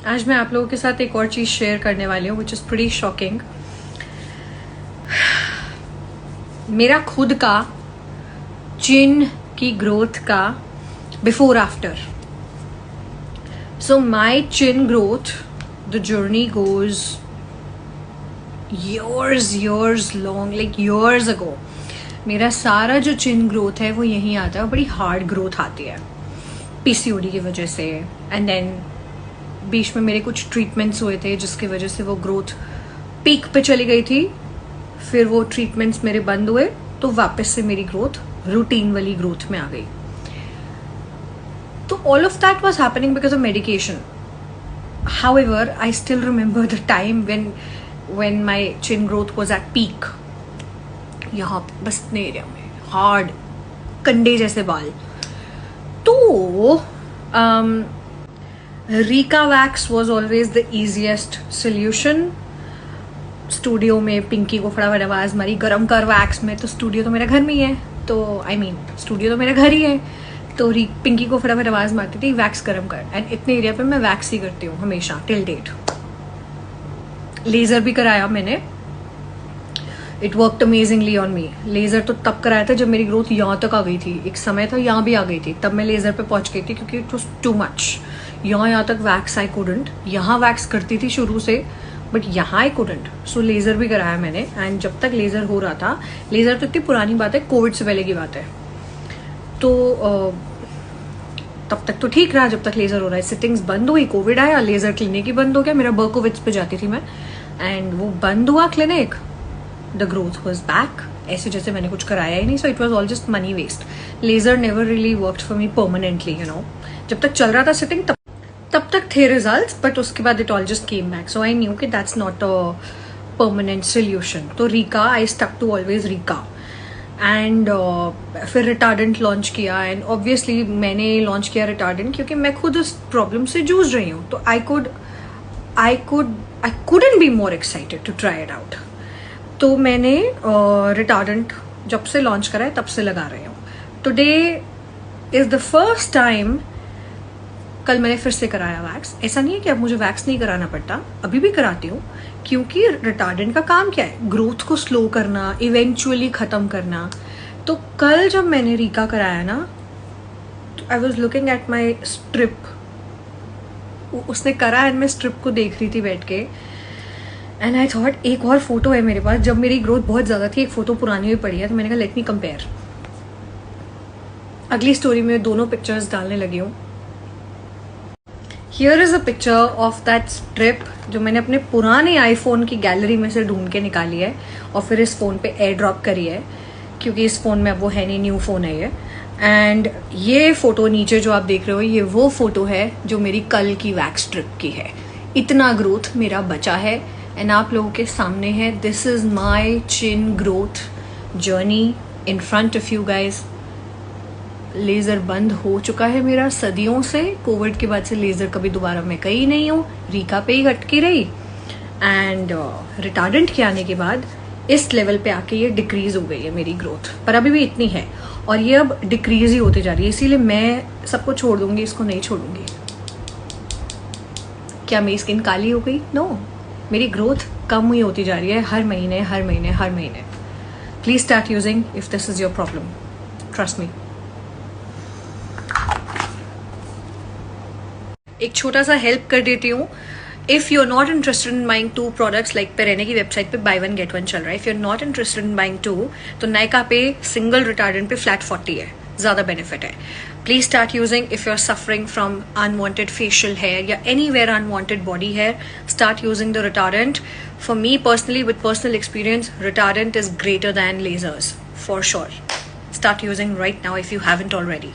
आज मैं आप लोगों के साथ एक और चीज़ शेयर करने वाली हूँ विच इज़ प्रीटी शॉकिंग। मेरा खुद का चिन की ग्रोथ का before after. So my chin growth, the journey goes years long, like years ago। मेरा सारा जो चिन ग्रोथ है वो यहीं आता है, बड़ी हार्ड ग्रोथ आती है पीसीओडी की वजह से। एंड देन बीच में मेरे कुछ ट्रीटमेंट्स हुए थे जिसकी वजह से वो ग्रोथ पीक पे चली गई थी। फिर वो ट्रीटमेंट्स मेरे बंद हुए तो वापस से मेरी ग्रोथ रूटीन वाली ग्रोथ में आ गई। तो all of that was happening because of medication. However I still remember the time when my chin growth was at peak। यहाँ बस इतने एरिया में हार्ड कंडे जैसे बाल। तो Rica wax was always the easiest solution. Studio में पिंकी को फटाफट आवाज मारी गरम कर वैक्स में, तो स्टूडियो तो मेरा घर में ही है, तो स्टूडियो तो मेरा घर ही है, तो पिंकी को फटाफट आवाज मारती थी वैक्स गरम कर। एंड इतने एरिया पे मैं वैक्स ही करती हूँ हमेशा टिल डेट। लेजर भी कराया मैंने, it worked amazingly on me. Laser तो तब कराया था जब मेरी ग्रोथ यहाँ तक आ गई थी। एक समय था यहाँ भी आ गई थी, तब मैं लेजर पे पहुंच गई थी क्योंकि इट वॉज टू मच। यहाँ तक वैक्स आई कुडंट। यहाँ वैक्स करती थी शुरू से, बट यहाँ आई कुडंट। सो लेजर भी कराया मैंने। एंड जब तक लेजर हो रहा था, लेजर तो इतनी पुरानी बात है, कोविड से पहले की बात है, तो तब तक तो ठीक रहा जब तक लेजर हो रहा है। सिटिंग्स बंद हुई, कोविड आया, लेजर क्लिनिक ही बंद हो गया। मेरा बर्कोविट्स पे जाती थी मैं, एंड वो बंद हुआ clinic, the growth was back. ऐसे जैसे मैंने कुछ कराया ही नहीं। So it was all just money waste. Laser never really worked for me permanently, you know. जब तक चल रहा था सिटिंग तब तक थे रिजल्ट्स, बट उसके बाद it all just came back. So I knew कि that's not a permanent solution. तो Rica, I stuck to always Rica. And फिर रिटार्डेंट लॉन्च किया। एंड ऑब्वियसली मैंने लॉन्च किया रिटार्डेंट क्योंकि मैं खुद उस प्रॉब्लम से जूझ रही हूँ। तो I couldn't be more excited to try it out। तो मैंने रिटार्डेंट जब से लॉन्च करा है तब से लगा रही हूँ। Today is the first time. कल मैंने फिर से कराया वैक्स। ऐसा नहीं है कि अब मुझे वैक्स नहीं कराना पड़ता, अभी भी कराती हूँ, क्योंकि रिटार्डेंट का काम क्या है? ग्रोथ को स्लो करना, इवेंचुअली खत्म करना। तो कल जब मैंने रीका कराया ना, तो I was looking at my strip. उसने करा एंड मैं स्ट्रिप को देख रही थी बैठ के। एंड आई थॉट एक और फोटो है मेरे पास, जब मेरी ग्रोथ बहुत ज्यादा थी, एक फोटो पुरानी भी पड़ी है, तो मैंने कहा लेट मी कंपेयर। अगली स्टोरी में दोनों पिक्चर्स डालने लगी हूँ। Here is a picture of that strip जो मैंने अपने पुराने आईफोन की गैलरी में से ढूंढ के निकाली है और फिर इस फोन पे एयर ड्रॉप करी है, क्योंकि इस फोन में अब वो है नहीं, न्यू फोन है ये। एंड ये फोटो नीचे जो आप देख रहे हो, ये वो फोटो है जो मेरी कल की वैक्स ट्रिप की है। इतना ग्रोथ मेरा बचा है एंड आप लोगों के सामने है। This is my chin growth journey in front of you guys. Laser बंद हो चुका है मेरा सदियों से। कोविड के बाद से लेजर कभी दोबारा मैं कहीं नहीं हूँ, रीका पे ही अटकी रही। एंड रिटार्डेंट के आने के बाद इस लेवल पे आके ये डिक्रीज हो गई है मेरी ग्रोथ, पर अभी भी इतनी है और ये अब डिक्रीज ही होती जा रही है। इसीलिए मैं सबको छोड़ दूंगी, इसको नहीं छोड़ूंगी। क्या मेरी स्किन काली हो गई? नो, मेरी ग्रोथ कम ही होती जा रही है हर महीने हर महीने हर महीने। Please start using if this is your problem, trust me. एक छोटा सा हेल्प कर देती हूँ। If you are not interested in buying 2 products, like पेरेने की वेबसाइट पे बाय 1 गेट 1 चल रहा है। If you are not interested in buying 2, तो नायका पे सिंगल रिटार्डेंट पे फ्लैट 40 है, ज्यादा बेनिफिट है। Please start using if you are suffering from unwanted facial hair या anywhere unwanted body hair. Start using the retardant. For me personally, with personal experience, retardant is greater than lasers for sure. Start using right now if you haven't already.